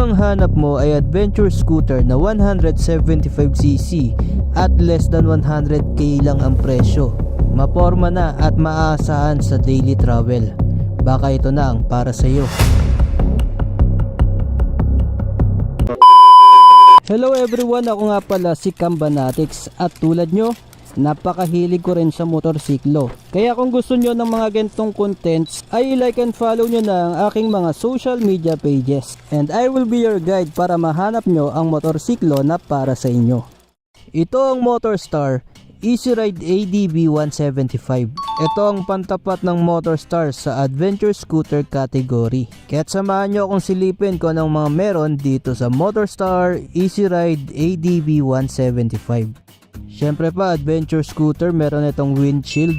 ang hanap mo ay adventure scooter na 175cc at less than 100k lang ang presyo, maporma na at maaasahan sa daily travel, baka ito na ang para sa iyo. Hello everyone, ako nga pala si Cambanatics at tulad nyo, napakahilig ko rin sa motorsiklo. Kaya kung gusto nyo ng mga ganitong contents ay like and follow nyo na ang aking mga social media pages. And I will be your guide para mahanap nyo ang motorsiklo na para sa inyo. Ito ang Motorstar Easy Ride ADB 175. Ito ang pantapat ng Motorstar sa adventure scooter category. Kaya't samahan nyo akong silipin kung anong mga meron dito sa Motorstar Easy Ride ADB 175. Syempre pa, adventure scooter, meron itong windshield.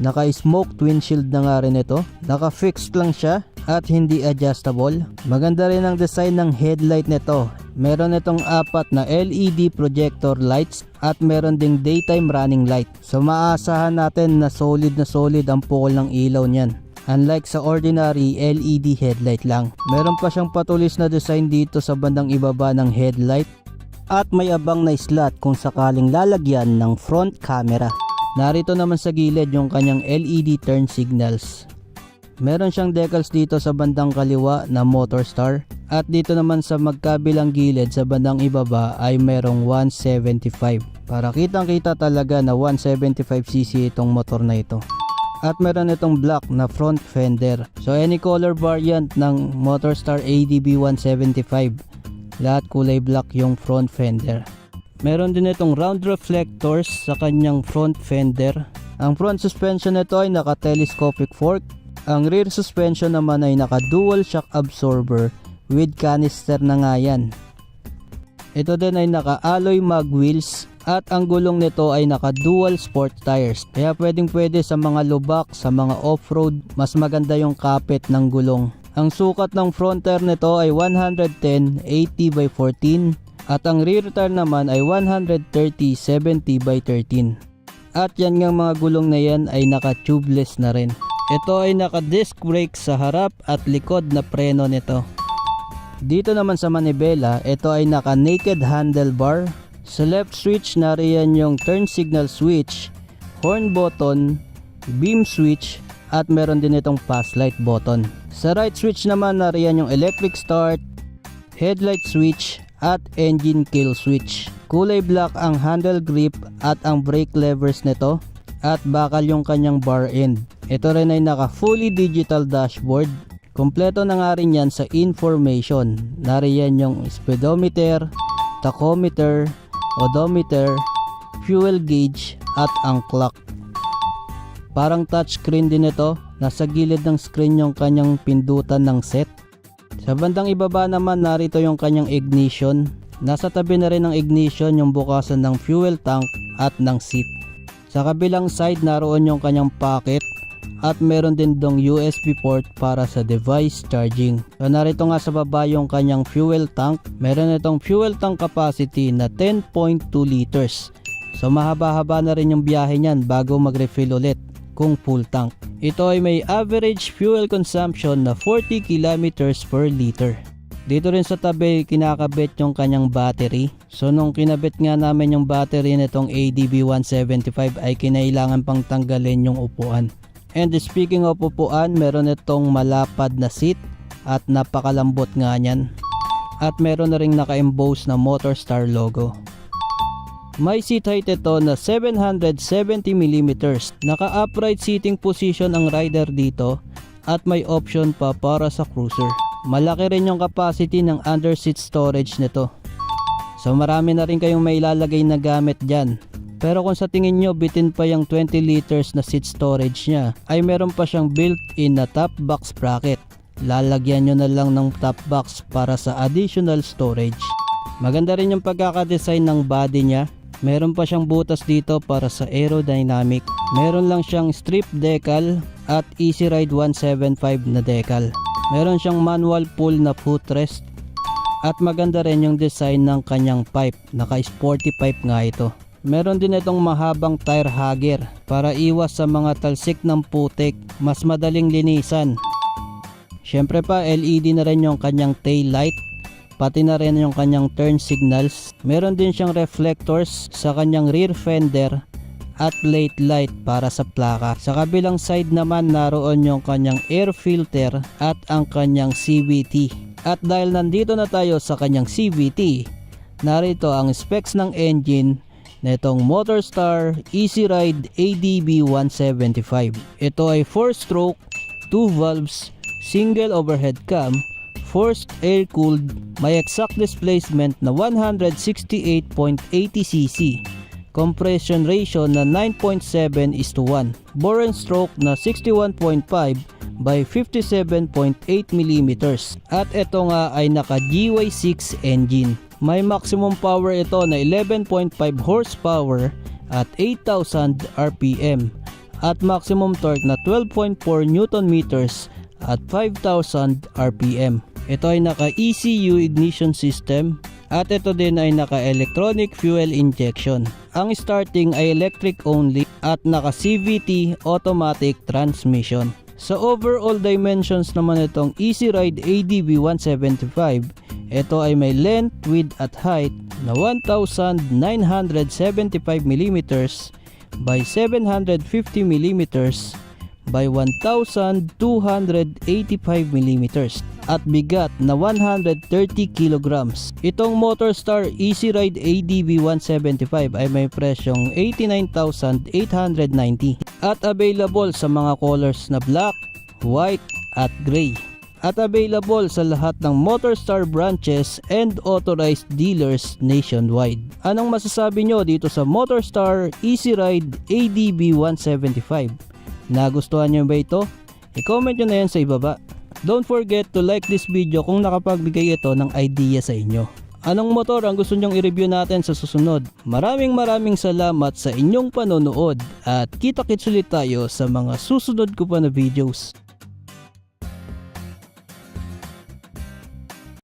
Naka-smoke windshield na nga rin ito. Naka-fixed lang siya at hindi adjustable. Maganda rin ang design ng headlight nito. Meron itong 4 na LED projector lights at meron ding daytime running light. So maaasahan natin na solid ang pukol ng ilaw niyan. Unlike sa ordinary LED headlight lang. Meron pa siyang patulis na design dito sa bandang ibaba ng headlight. At may abang na slot kung sakaling lalagyan ng front camera. Narito naman sa gilid yung kanyang LED turn signals. Meron siyang decals dito sa bandang kaliwa na Motorstar. At dito naman sa magkabilang gilid sa bandang ibaba ay merong 175. Para kitang kita talaga na 175cc itong motor na ito. At meron itong black na front fender. So any color variant ng Motorstar ADB 175. Lahat kulay black yung front fender. Meron din itong round reflectors sa kanyang front fender. Ang front suspension nito ay naka-telescopic fork. Ang rear suspension naman ay naka-dual shock absorber with canister na nga yan. Ito din ay naka-alloy mag wheels at ang gulong nito ay naka-dual sport tires. Kaya pwede sa mga lubak, sa mga off-road, mas maganda yung kapit ng gulong. Ang sukat ng front tire nito ay 110/80 by 14 at ang rear tire naman ay 130/70 by 13. At yan ngang mga gulong na yan ay naka-tubeless na rin. Ito ay naka-disc brake sa harap at likod na preno nito. Dito naman sa manibela, ito ay naka-naked handlebar. Sa left switch nariyan yung turn signal switch, horn button, beam switch at meron din itong pass light button. Sa right switch naman nariyan yung electric start, headlight switch at engine kill switch. Kulay black ang handle grip at ang brake levers nito at bakal yung kanyang bar end. Ito rin ay naka fully digital dashboard. Kompleto na nga rin yan sa information. Nariyan yung speedometer, tachometer, odometer, fuel gauge at ang clock. Parang touchscreen din ito. Nasa gilid ng screen yung kanyang pindutan ng set. Sa bandang ibaba naman narito yung kanyang ignition. Nasa tabi na rin ng ignition yung bukasan ng fuel tank at ng seat. Sa kabilang side naroon yung kanyang pocket at meron din dong USB port para sa device charging. So narito nga sa baba yung kanyang fuel tank. Meron itong fuel tank capacity na 10.2 liters. So mahaba-haba na rin yung biyahe niyan bago mag-refill ulit kung full tank. Ito ay may average fuel consumption na 40 kilometers per liter. Dito rin sa tabi kinakabit yung kanyang battery. So nung kinabit nga namin yung battery nitong ADB 175 ay kinailangan pang tanggalin yung upuan. And speaking of upuan, meron itong malapad na seat at napakalambot nga niyan. At meron na ring naka-emboss na Motorstar logo. May seat height ito na 770mm. Naka-upright seating position ang rider dito at may option pa para sa cruiser. Malaki rin yung capacity ng under seat storage nito. So marami na rin kayong may ilalagay na gamit dyan. Pero kung sa tingin nyo bitin pa yung 20 liters na seat storage niya, ay meron pa siyang built-in na top box bracket. Lalagyan nyo na lang ng top box para sa additional storage. Maganda rin yung pagkakadesign ng body niya. Meron pa siyang butas dito para sa aerodynamic. Meron lang siyang strip decal at Easy Ride 175 na decal. Meron siyang manual pull na footrest. At maganda rin yung design ng kanyang pipe. Naka-sporty pipe nga ito. Meron din itong mahabang tire hugger para iwas sa mga talsik ng putik. Mas madaling linisan. Syempre pa LED na rin yung kanyang tail light. pati na rin yung kanyang turn signals. Meron din siyang reflectors sa kanyang rear fender at late light para sa plaka. Sa kabilang side naman naroon yung kanyang air filter at ang kanyang CVT. At dahil nandito na tayo sa kanyang CVT, narito ang specs ng engine netong Motorstar Easy Ride ADB 175. Ito ay 4-stroke, 2 valves, single overhead cam, forced air cooled, may exact displacement na 168.80cc, compression ratio na 9.7:1, bore and stroke na 61.5 by 57.8mm, at ito nga ay naka GY6 engine. May maximum power ito na 11.5 horsepower at 8,000 RPM at maximum torque na 12.4 Nm at 5,000 RPM. Ito ay naka ECU ignition system at ito din ay naka electronic fuel injection. Ang starting ay electric only at naka CVT automatic transmission. Sa overall dimensions naman itong Easy Ride ADB 175, ito ay may length, width at height na 1,975mm by 750mm by 1,285mm at bigat na 130 kg. Itong Motorstar Easy Ride ADB 175 ay may presyong 89,890 at available sa mga colors na black, white at gray. At available sa lahat ng Motorstar branches and authorized dealers nationwide. Anong masasabi nyo dito sa Motorstar Easy Ride ADB 175? Nagustuhan nyo ba ito? I-comment nyo na yan sa ibaba. Don't forget to like this video kung nakapagbigay ito ng idea sa inyo. Anong motor ang gusto nyong i-review natin sa susunod? Maraming salamat sa inyong panonood at kita-kits ulit tayo sa mga susunod ko pa na videos.